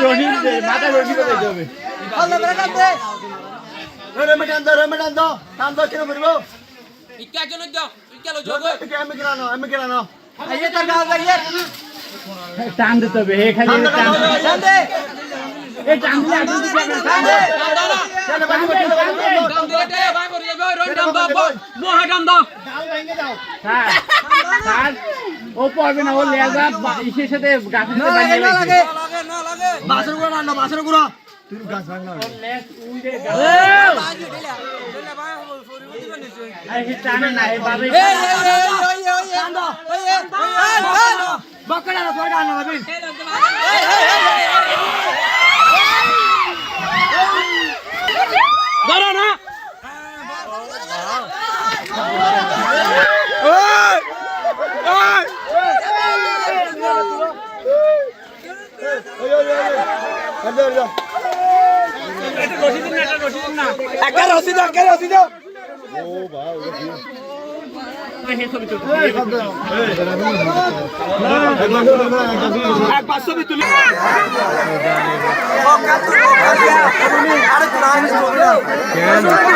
রশি দে মাথা রশি করে যাবে আল্লাহ বরকত দে রেমেটান দাও টান দাও কেন বলবো ইকা জন দাও ইকা লো যোগ আমি কেন আইয়ে তার গাও যাইয়ে টান দিতে হবে হে খালি টান দে এই টান দিলে আপনি দিতে পারবেন টান দে দাম দিলে দে ভাই মরে যাবে রন দাম দাও মোহা দাম দাও স্যার ও পারবে না ও লেজা ইসের সাথে গাছের সাথে বানিয়ে না লাগে না লাগে বাসর গুড়া না বাসর গুড়া তুই গাছ ভাঙনা লেজ উইরে দিলে ভাই ফরিব দিবে নিশ্চয় আই হে টানে না হে বাবে এই টান দাও এই বকড়া না তোর গান না বিন ধরো না একটা রশি দাও হে ছবি তুলতে এক 500 বি তুলি আরে তুই